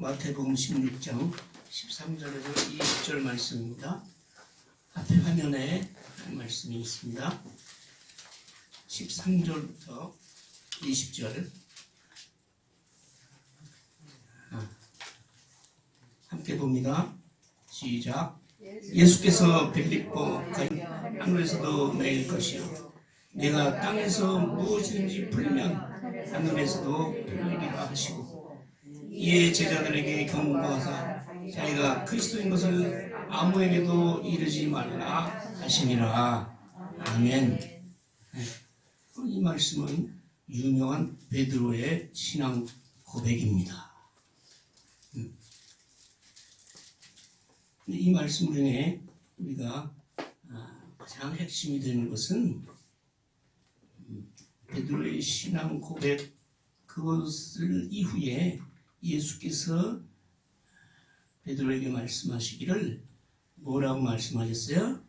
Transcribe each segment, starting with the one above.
마태복음 16장 13절에서 20절 말씀입니다. 앞에 화면에 말씀이 있습니다. 13절부터 20절 함께 봅니다. 시작. 예수께서 빌립보 하늘에서도 내릴 것이요 내가 땅에서 무엇이든지 풀면 하늘에서도 풀리리라 하시고 이에 제자들에게 경고하사 자기가 그리스도인 것을 아무에게도 이르지 말라 하시니라. 아멘. 이 말씀은 유명한 베드로의 신앙 고백입니다. 이 말씀 중에 우리가 가장 핵심이 되는 것은 베드로의 신앙 고백, 그것을 이후에 예수께서 베드로에게 말씀하시기를 뭐라고 말씀하셨어요?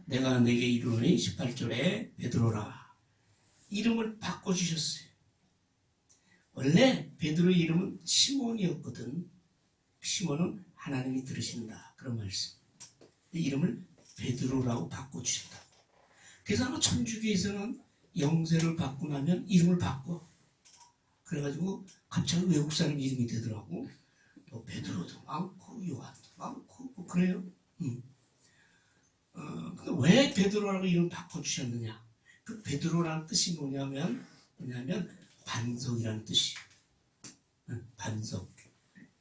내가 내게 이르노니 18절에 베드로라. 이름을 바꿔주셨어요. 원래 베드로의 이름은 시몬이었거든. 시몬은 하나님이 들으신다. 그런 말씀. 이름을 베드로라고 바꿔주셨다. 그래서 아마 천주교에서는 영세를 받고 나면 이름을 바꿔. 그래가지고 갑자기 외국 사람 이름이 되더라고. 뭐 베드로도 많고 요한도 많고 뭐 그래요. 근데 왜 베드로라고 이름을 바꿔주셨느냐? 그 베드로라는 뜻이 뭐냐면 반석이라는 뜻이에요. 반석,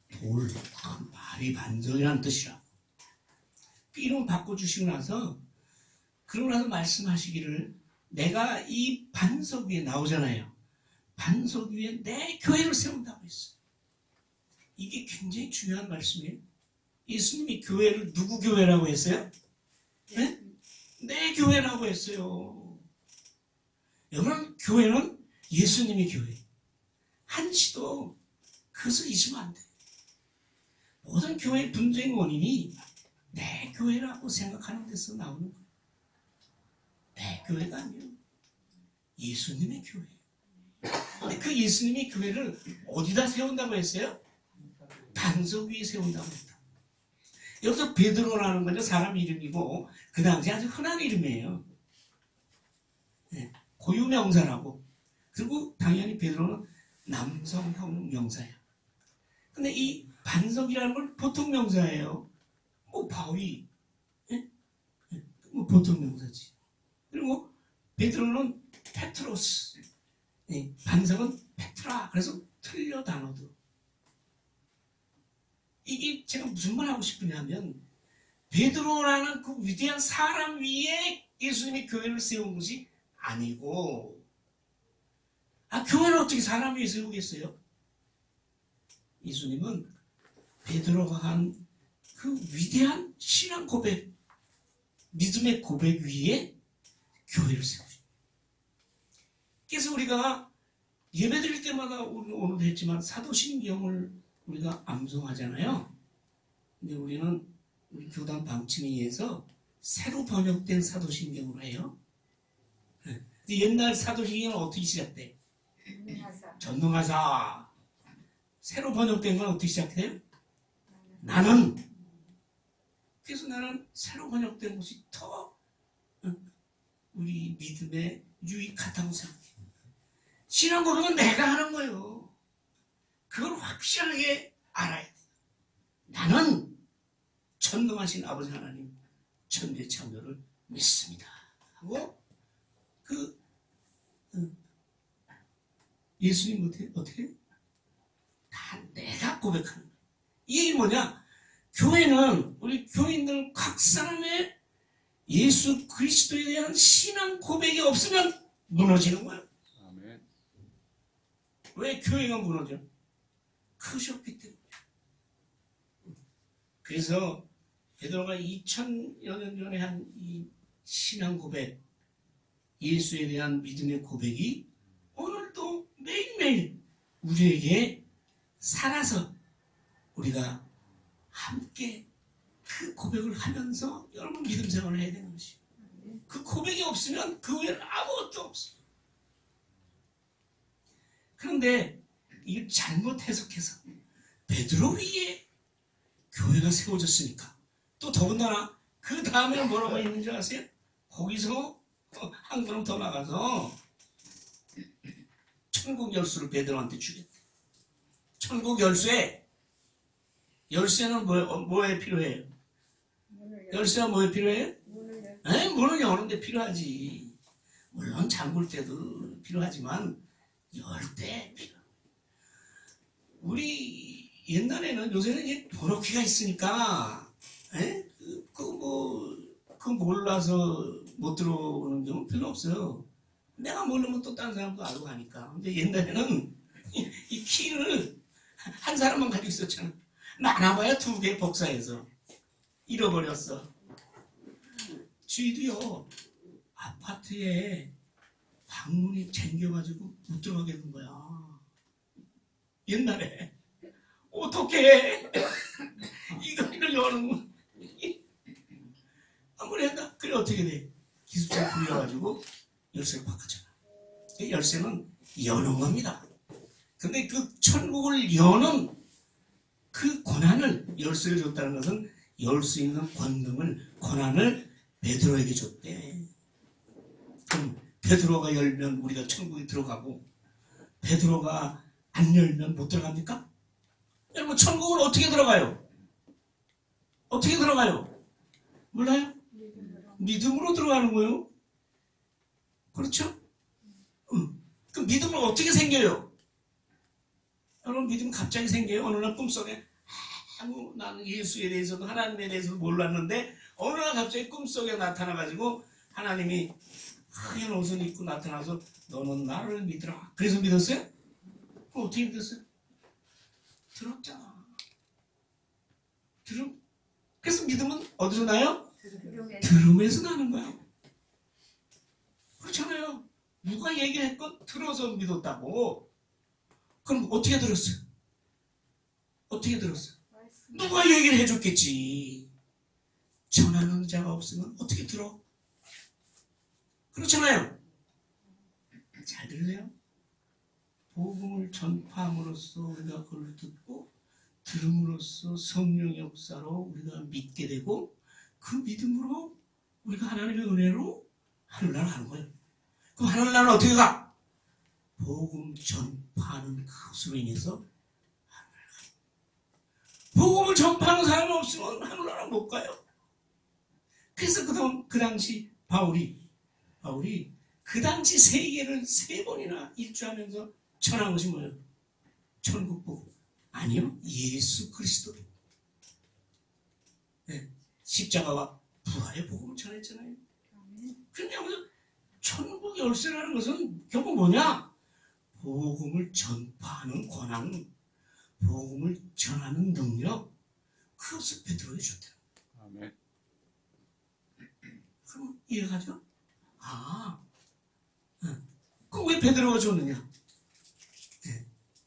돌, 말이 반석이라는 뜻이라고. 그 이름을 바꿔주시고 나서 그러고 나서 말씀하시기를 내가 이 반석 위에 나오잖아요. 반석 위에 내 교회를 세운다고 했어요. 이게 굉장히 중요한 말씀이에요. 예수님이 교회를 누구 교회라고 했어요? 네? 내 교회라고 했어요. 여러분, 교회는 예수님의 교회. 한시도 그것을 잊으면 안 돼. 모든 교회의 분쟁 원인이 내 교회라고 생각하는 데서 나오는 거예요. 내 교회가 아니에요. 예수님의 교회. 근데 그 예수님의 교회를 어디다 세운다고 했어요? 반석 위에 세운다고 했다. 여기서 베드로라는 건 사람 이름이고 그 당시 아주 흔한 이름이에요. 고유명사라고. 그리고 당연히 베드로는 남성형 명사예요. 근데 이 반석이라는 건 보통 명사예요. 뭐 바위, 뭐 보통 명사지. 그리고 베드로는 페트로스, 반석은 페트라. 그래서 틀려 단어도. 이게 제가 무슨 말 하고 싶으냐면 베드로라는 그 위대한 사람 위에 예수님이 교회를 세운 것이 아니고, 교회를 어떻게 사람 위에 세우겠어요? 예수님은 베드로가 한 그 위대한 신앙 고백, 믿음의 고백 위에 교회를 세우죠. 그래서 우리가 예배 드릴 때마다 오늘도 했지만 사도신경을 우리가 암송하잖아요. 근데 우리는 우리 교단 방침에 의해서 새로 번역된 사도신경으로 해요. 근데 옛날 사도신경은 어떻게 시작돼? 전능하사. 새로 번역된 건 어떻게 시작돼요? 나는. 그래서 나는 새로 번역된 것이 더 우리 믿음에 유익하다고 생각해요. 신앙 고백은 내가 하는 거예요. 그걸 확실하게 알아야 돼요. 나는 전능하신 아버지 하나님 천대 창조를 믿습니다. 하고 예수님 어떻게? 다 내가 고백하는 거예요. 이게 뭐냐? 교회는 우리 교인들 각 사람의 예수 그리스도에 대한 신앙 고백이 없으면 무너지는 거예요. 아멘. 왜 교회가 무너져? 그것이 없기 때문에. 그래서 베드로가 2000여 년 전에 한 이 신앙 고백, 예수에 대한 믿음의 고백이 오늘도 매일매일 우리에게 살아서 우리가 함께 그 고백을 하면서 여러분 믿음 생활을 해야 되는 것이에요. 그 고백이 없으면 그 외에는 아무것도 없어요. 그런데 이게 잘못 해석해서 베드로 위에 교회가 세워졌으니까 또 더군다나 그 다음에는 뭐라고 있는 줄 아세요? 거기서 한 걸음 더 나가서 천국 열쇠를 베드로한테 주겠대. 천국 열쇠는 뭐에 필요해요? 열쇠가 뭐에 필요해요? 문을 여는 데 필요하지. 물론 잠글 때도 필요하지만 열 때 필요. 우리 옛날에는, 요새는 이제 번호키가 있으니까 그거 몰라서 못 들어오는 경우 별로 없어요. 내가 모르면 또 다른 사람도 알고 가니까. 근데 옛날에는 이 키를 한 사람만 가지고 있었잖아. 많아봐야 2개 복사해서 잃어버렸어. 주희도요, 아파트에 방문이 잠겨가지고 못 들어가게 된 거야. 옛날에. 어떻게 이걸 여는 거. 한번 했다. 그래 어떻게 돼? 기술자 불려가지고 열쇠를 바꿨잖아. 열쇠는 여는 겁니다. 근데 그 천국을 여는 그 권한을, 열쇠를 줬다는 것은 열 수 있는 권한을 베드로에게 줬대. 그럼 베드로가 열면 우리가 천국에 들어가고 베드로가 안 열면 못 들어갑니까? 여러분, 천국은 어떻게 들어가요? 어떻게 들어가요? 몰라요? 믿음으로 들어가는 거예요. 그렇죠? 그 믿음은 어떻게 생겨요? 여러분, 믿음 갑자기 생겨요. 어느 날 꿈속에 나는 예수에 대해서도 하나님에 대해서도 몰랐는데 어느 날 갑자기 꿈속에 나타나가지고 하나님이 하얀 옷을 입고 나타나서 너는 나를 믿으라. 그래서 믿었어요? 그럼 어떻게 믿었어요? 들었잖아. 그래서 믿음은 어디서 나요? 들음에서 나는 거야. 그렇잖아요. 누가 얘기를 했건 들어서 믿었다고. 그럼 어떻게 들었어요? 어떻게 들었어요? 누가 얘기를 해줬겠지. 전하는 자가 없으면 어떻게 들어? 그렇잖아요. 잘 들으세요. 복음을 전파함으로써 우리가 그걸 듣고 들음으로써 성령의 역사로 우리가 믿게 되고 그 믿음으로 우리가 하나님의 은혜로 하늘나라 가는 거예요. 그럼 하늘나라는 어떻게 가? 복음 전파하는 그것으로 인해서 하늘나라 가요. 복음을 전파하는 사람이 없으면 하늘나라 못 가요. 그래서 그 당시 바울이 그 당시 세계를 3번이나 일주하면서 전한 것이 뭐예요? 천국 복음. 아니요, 예수 그리스도. 네, 십자가와 부활의 복음을 전했잖아요. 그런데 천국 열쇠라는 것은 결국 뭐냐? 복음을 전파하는 권한, 복음을 전하는 능력, 그것을 베드로에게 줬다. 아멘. 그럼 이해가죠? 그럼 왜 베드로가 줬느냐?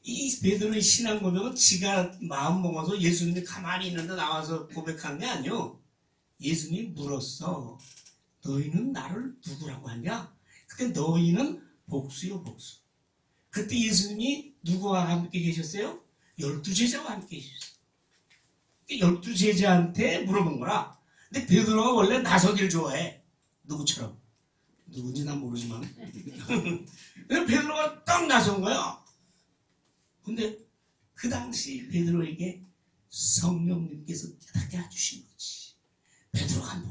이 베드로의 신앙 고백은 지가 마음 먹어서 예수님이 가만히 있는데 나와서 고백한 게 아니요. 예수님이 물었어. 너희는 나를 누구라고 하냐? 그때 너희는 복수요, 복수. 그때 예수님이 누구와 함께 계셨어요? 12제자와 함께 계셨어요. 12제자한테 물어본 거라. 근데 베드로가 원래 나서기를 좋아해. 누구처럼. 누군지 난 모르지만. 그래서 베드로가 딱 나선 거야. 근데 그 당시 베드로에게 성령님께서 깨닫게 해주신 거지. 베드로가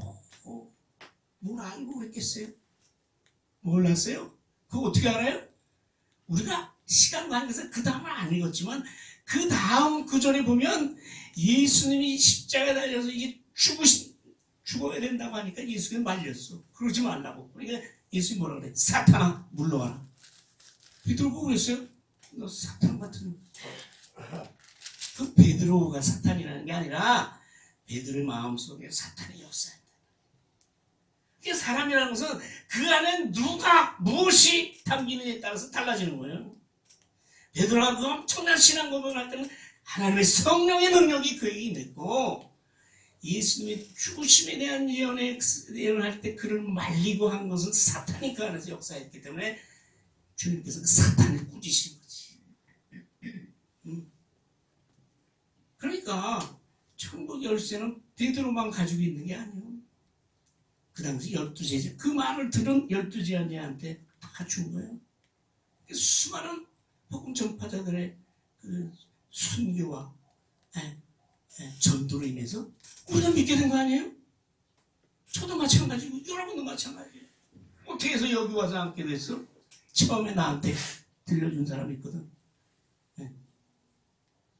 뭘 알고 그랬겠어요? 몰랐어요? 그거 어떻게 알아요? 우리가 시간 관계에서 그 다음을 안 읽었지만 그 다음 구절에 보면 예수님이 십자가에 달려서 이게 죽어야 된다고 하니까 예수님이 말렸어. 그러지 말라고. 그러니까 예수님이 뭐라 그래? 사탄아 물러와라. 베드로 보고 그랬어요? 너 사탄 같은. 그 베드로가 사탄이라는 게 아니라 베드로의 마음속에 사탄의 역사입니다. 그러니까 사람이라는 것은 그 안에 누가 무엇이 담기느냐에 따라서 달라지는 거예요. 베드로가 그 엄청난 신앙 고백을 할 때는 하나님의 성령의 능력이 그에게 임했고 예수님의 죽으심에 대한 예언을 할 때 그를 말리고 한 것은 사탄이 그 안에서 역사했기 때문에 주님께서 그 사탄을 꾸짖으신 거지. 그러니까 천국 열쇠는 베드로만 가지고 있는 게 아니에요. 그 당시 12제자, 그 말을 들은 12제자한테 다 준 거예요. 수많은 복음 전파자들의 그 순교와 전도로 인해서 우리가 믿게 된 거 아니에요? 저도 마찬가지고 여러분도 마찬가지예요. 어떻게 해서 여기 와서 앉게 됐어? 처음에 나한테 들려준 사람이 있거든.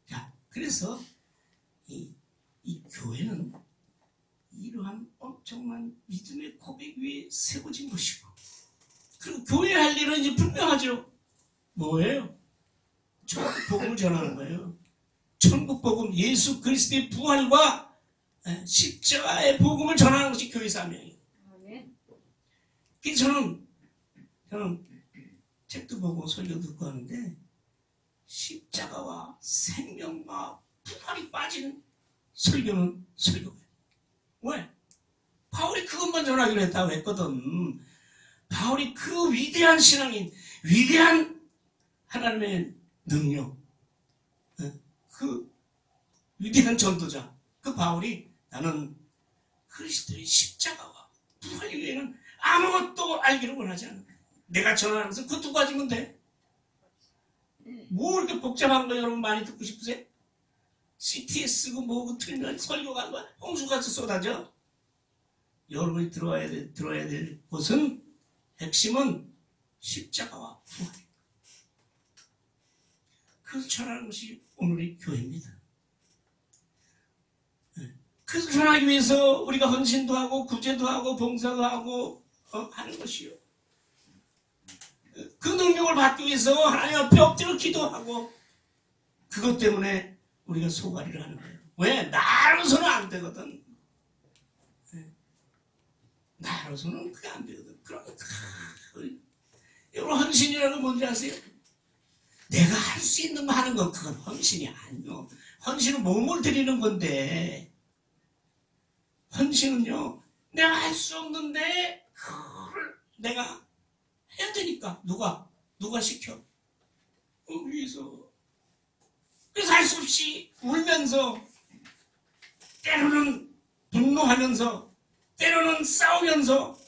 자, 그래서 이 교회는 이러한 엄청난 믿음의 고백 위에 세워진 것이고, 그리고 교회 할 일은 이제 분명하죠. 뭐예요? 천국 복음을 전하는 거예요. 천국 복음, 예수 그리스도의 부활과 십자가의 복음을 전하는 것이 교회 사명이에요. 그래서 저는 책도 보고 설교 듣고 하는데 십자가와 생명과 부활이 빠진 설교는 설교예요. 왜? 바울이 그것만 전하기로 했다고 했거든. 바울이 그 위대한 신앙인, 위대한 하나님의 능력, 그 위대한 전도자, 그 바울이 나는 그리스도의 십자가와 부활 이외에는 아무것도 알기를 원하지 않아. 내가 전하는 것은 그 두 가지면 돼. 뭐 이렇게 복잡한 거 여러분 많이 듣고 싶으세요? CTS고 뭐고 틀면 설교가 뭐 홍수같이 쏟아져. 여러분이 들어야 될 것은 핵심은 십자가와 부활. 그것을 전하는 것이 오늘의 교회입니다. 그것을 전하기 위해서 우리가 헌신도 하고 구제도 하고 봉사도 하고 하는 것이요. 그 능력을 받기 위해서 하나님 앞에 엎드려 기도하고, 그것 때문에 우리가 소가리를 하는 거예요. 왜? 나로서는 안 되거든. 나로서는 그게 안 되거든. 그러면 여러분, 헌신이라는 건 뭔지 아세요? 내가 할 수 있는 거 하는 건 그건 헌신이 아니요. 헌신은 몸을 드리는 건데, 헌신은요, 내가 할 수 없는데 그걸 내가 해야 되니까. 누가 시켜? 위에서. 그래서 할 수 없이 울면서, 때로는 분노하면서, 때로는 싸우면서,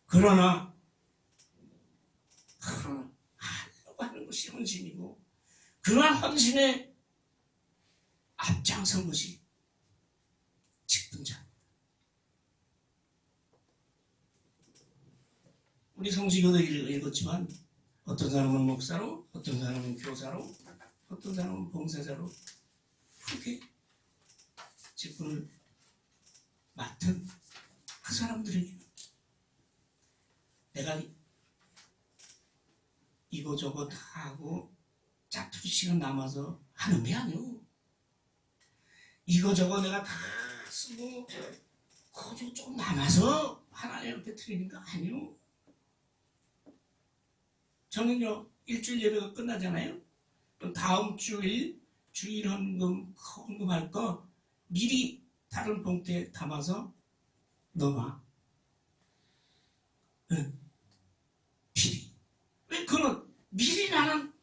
그러나 하려고 하는 것이 헌신이고, 그러한 헌신에 앞장선 것이 직분자. 우리 성시교도 읽었지만 어떤 사람은 목사로, 어떤 사람은 교사로, 어떤 사람은 봉사자로 그렇게 직분을 맡은 그 사람들에게 내가 이거저거 다 하고 짜투리 시간 남아서 하는 게 아니오. 이거저거 내가 다 쓰고 거저 좀 남아서 하나님 앞에 드리는 거 아니오. 저는요, 일주일 예배가 끝나잖아요. 그럼 다음 주일 헌금할 거 미리 다른 봉투에 담아서 넣어놔. 미리. 왜? 그건 미리 나는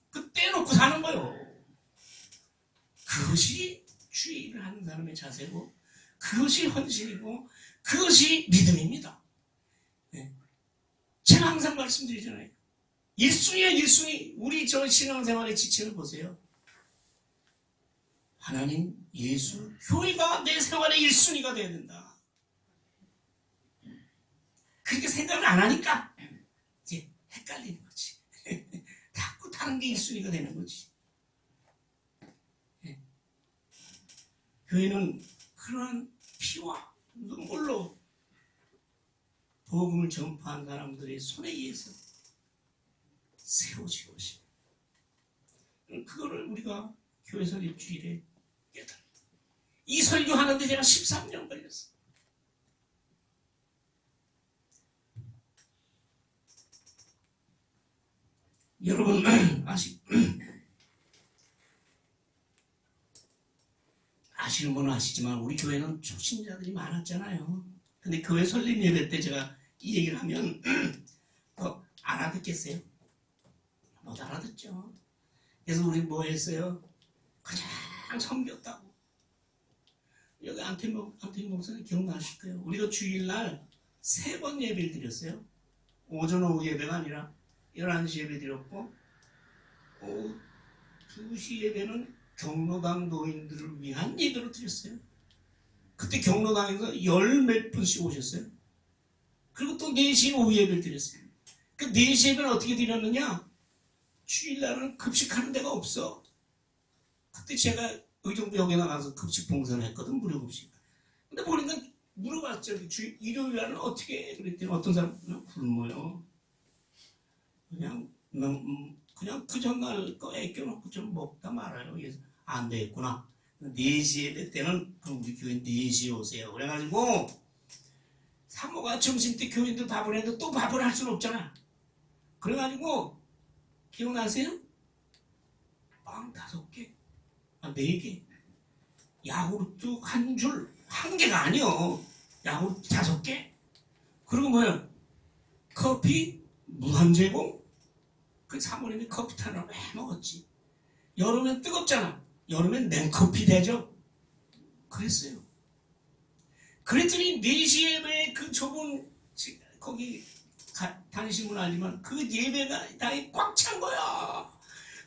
그 떼놓고 사는 거요. 그것이 주의를 하는 사람의 자세고, 그것이 헌신이고, 그것이 믿음입니다. 제가 항상 말씀드리잖아요. 1순위야 1순위. 우리 저 신앙생활의 지체를 보세요. 하나님, 예수, 교회가 내 생활의 1순위가 되어야 된다. 그렇게 생각을 안 하니까 이제 헷갈리는 거지. 자꾸 다른 게 1순위가 되는 거지. 교회는 그러한 피와 눈물로 복음을 전파한 사람들의 손에 의해서 세워진 것입니다. 그거를 우리가 교회 설립 주일에 깨달아요. 이 설교하는데 제가 13년 걸렸어요. 여러분 아시는 분은 아시지만 우리 교회는 초신자들이 많았잖아요. 근데 교회 설립 예배 때 제가 이 얘기를 하면 더 알아듣겠어요? 못 알아듣죠. 그래서 우리 뭐 했어요? 그냥 찬양 섬겼다고. 여기 안태민 목사님 기억나실 거예요. 우리가 주일날 3번 예배를 드렸어요. 오전 오후 예배가 아니라 11시 예배 드렸고, 오후 2시 예배는 경로당 노인들을 위한 예배로 드렸어요. 그때 경로당에서 몇 분씩 오셨어요. 그리고 또 4시 오후 예배를 드렸어요. 그 4시 예배는 어떻게 드렸느냐? 주일날은 급식하는 데가 없어. 그때 제가 의정부역에 나가서 급식 봉사를 했거든, 무료 급식. 근데 보니까 물어봤죠. 일요일날은 어떻게 해? 그랬더니 어떤 사람은 굶어요. 그냥 그 전날 거 애껴놓고 좀 먹다 말아요. 그래서 안 되겠구나. 4시 예배 때는 그럼 우리 교회 4시에 오세요. 그래가지고 사모가 점심때 교인들 밥을 해도 또 밥을 할 수는 없잖아. 그래가지고 기억나세요? 빵 5개, 4개, 야구르트 한 줄, 1개가 아니요. 야구르트 5개. 그리고 뭐야? 커피 무한 제공. 그 사모님이 커피 타느라 왜 먹었지? 여름엔 뜨겁잖아. 여름엔 냉커피 되죠? 그랬어요. 그랬더니 4시 예배에 그 좁은 거기 다니신 분 알지만 그 예배가 다 꽉 찬 거야.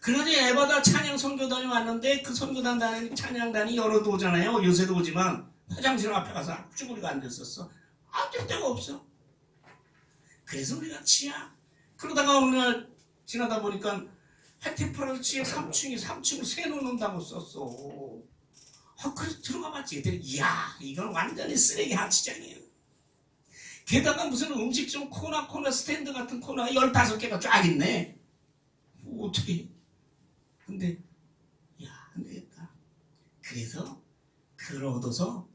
그러니 에바다 찬양 선교단이 왔는데 그 선교단 다니는 찬양단이 여러도 오잖아요. 요새도 오지만 화장실 앞에 가서 쭈그리고 앉았었어. 앉을 데가 없어. 그래서 우리가 치야. 그러다가 어느 날 지나다 보니까 해태프라스 치에 3층을 세놓는다고 썼어. 그래서 들어가 봤지. 이야, 이건 완전히 쓰레기 하치장이에요. 게다가 무슨 음식점 코너 스탠드 같은 코너가 15개가 쫙 있네. 어떻게. 근데 야, 안 되겠다. 그래서 그걸 얻어서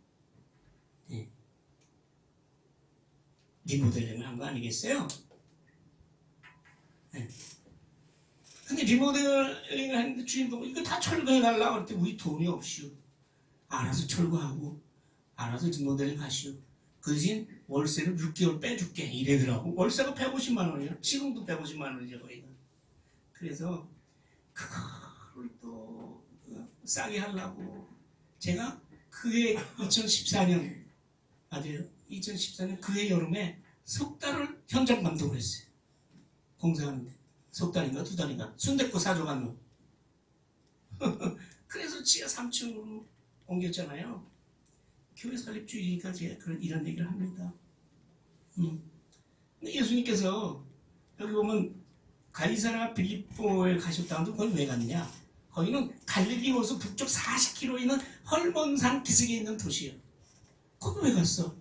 리모델링을 한 거 아니겠어요? 네. 근데 리모델링을 했는데 주인공 이거 다 철거해달라고 할 때 우리 돈이 없이요. 알아서 철거하고 알아서 리모델링 하시오. 그 대신 월세를 6개월 빼줄게 이래더라고. 월세가 150만 원이요. 지금도 150만 원이죠 거의가. 그래서 그걸 또 싸게 하려고 제가 그해 2014년 맞아요. 2014년 그해 여름에 석 달을 현장 감독을 했어요. 공사하는데 석 달인가 2달인가 순댓국 사줘가는. 그래서 지하 3층으로 옮겼잖아요. 교회 설립주의니까 제가 이런 얘기를 합니다. 근데 예수님께서 여기 보면 가이사랴 빌립보에 가셨다는데 거기 왜 갔냐? 거기는 갈릴리로서 북쪽 40km 있는 헐몬산 기슭에 있는 도시예요. 거기 왜 갔어?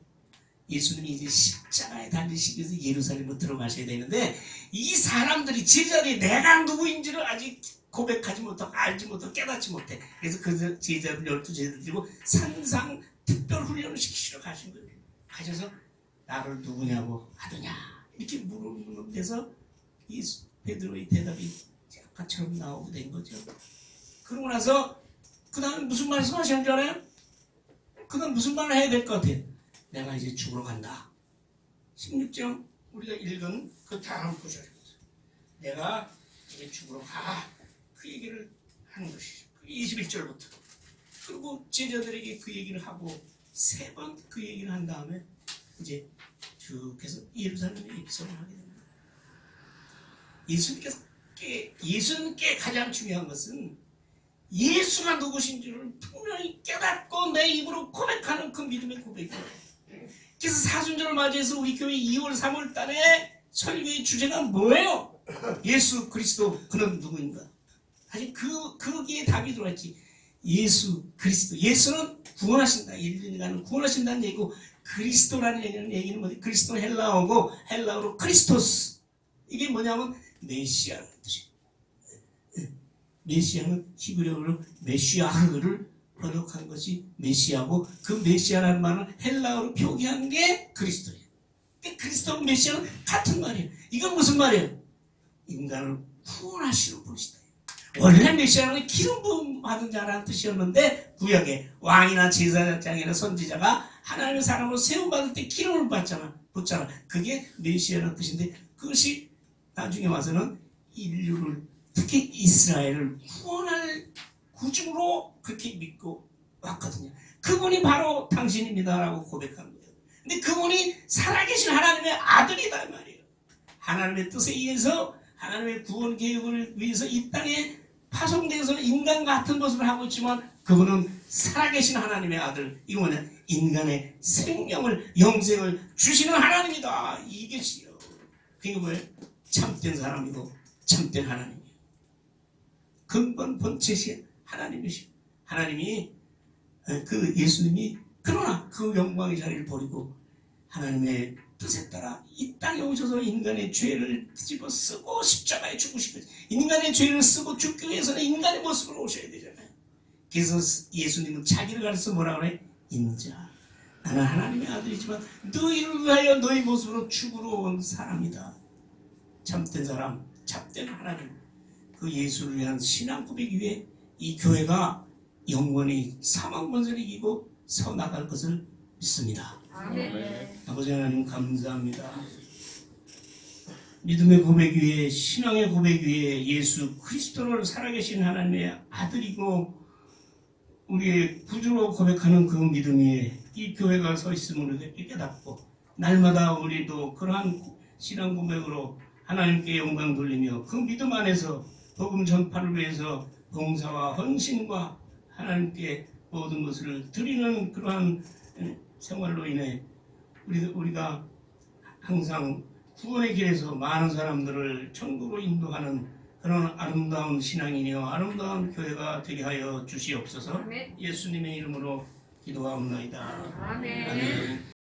예수님이 이제 십자가에 달리시기 위해서 예루살렘으로 들어가셔야 되는데 이 사람들이 제자들이 내가 누구인지를 아직 고백하지 못하고 알지 못하고 깨닫지 못해. 그래서 그 제자들 12제자들 들고 산상 특별 훈련을 시키시러 가신 거예요. 가셔서 나를 누구냐고 하더냐 이렇게 물어보는 데서 이 베드로의 대답이 아까처럼 나오게 된 거죠. 그러고 나서 그 다음에 무슨 말씀하시는 줄 알아요? 그 다음 무슨 말을 해야 될 것 같아요? 내가 이제 죽으러 간다. 16장 우리가 읽은 그 다음 구절입니다. 내가 이제 죽으러 가. 그 얘기를 하는 것이죠. 21절부터. 그리고 제자들에게 그 얘기를 하고 3번 그 얘기를 한 다음에 이제 쭉 해서 예루살렘에 입성을 하게 됩니다. 예수님께 가장 중요한 것은 예수가 누구신지를 분명히 깨닫고 내 입으로 고백하는 그 믿음의 고백이에요. 그래서 사순절을 맞이해서 우리 교회 2월 3월 달에 설교의 주제가 뭐예요? 예수 그리스도 그는 누구인가? 사실 거기에 답이 들어왔지. 예수 그리스도. 예수는 구원하신다. 인간을 구원하신다는 얘기고 그리스도라는 얘기는 뭐지? 그리스도 헬라어고 헬라어로 크리스토스. 이게 뭐냐면 메시아라는 뜻이에요. 메시아는 히브리어로 메시아흐를 번역한 것이 메시아고 그 메시아라는 말은 헬라어로 표기한 게 그리스도예요. 그리스도와 메시아는 같은 말이에요. 이건 무슨 말이에요? 인간을 구원하시는 분이시다. 원래 메시아는 기름 부음 받은 자라는 뜻이었는데 구약에 왕이나 제사장이나 선지자가 하나님의 사람으로 세움받을 때 기름을 붙잖아. 그게 메시아라는 뜻인데 그것이 나중에 와서는 인류를 특히 이스라엘을 구주로 그렇게 믿고 왔거든요. 그분이 바로 당신입니다라고 고백한 거예요. 근데 그분이 살아계신 하나님의 아들이다 이 말이에요. 하나님의 뜻에 의해서 하나님의 구원 계획을 위해서 이 땅에 파송돼서 인간 같은 것을 하고 있지만 그분은 살아계신 하나님의 아들. 이거 뭐냐? 인간의 생명을 영생을 주시는 하나님이다. 이것이요. 그게 뭐예요? 참된 사람이고 참된 하나님이에요. 근본 본체시 하나님이시고 하나님이 그 예수님이 그러나 그 영광의 자리를 버리고 하나님의 뜻에 따라 이 땅에 오셔서 인간의 죄를 뒤집어 쓰고 십자가에 죽으시고 인간의 죄를 쓰고 죽기 위해서는 인간의 모습으로 오셔야 되잖아요. 그래서 예수님은 자기를 가르쳐 뭐라 그래? 인자. 나는 하나님의 아들이지만 너희를 위하여 너희 모습으로 죽으러 온 사람이다. 참된 사람, 참된 하나님. 그 예수를 위한 신앙 고백 위에 이 교회가 영원히 사망 권세를 이기고 서 나갈 것을 믿습니다. 아멘. 아버지 하나님 감사합니다. 믿음의 고백 위에 신앙의 고백 위에 예수 그리스도를 살아계신 하나님의 아들이고 우리의 구주로 고백하는 그 믿음 위에 이 교회가 서 있음을 우리가 깨닫고 날마다 우리도 그러한 신앙 고백으로 하나님께 영광 돌리며 그 믿음 안에서 복음 전파를 위해서 봉사와 헌신과 하나님께 모든 것을 드리는 그러한 생활로 인해 우리가 항상 구원의 길에서 많은 사람들을 천국으로 인도하는 그런 아름다운 신앙이며 아름다운 교회가 되게 하여 주시옵소서. 아멘. 예수님의 이름으로 기도하옵나이다. 아멘. 아멘.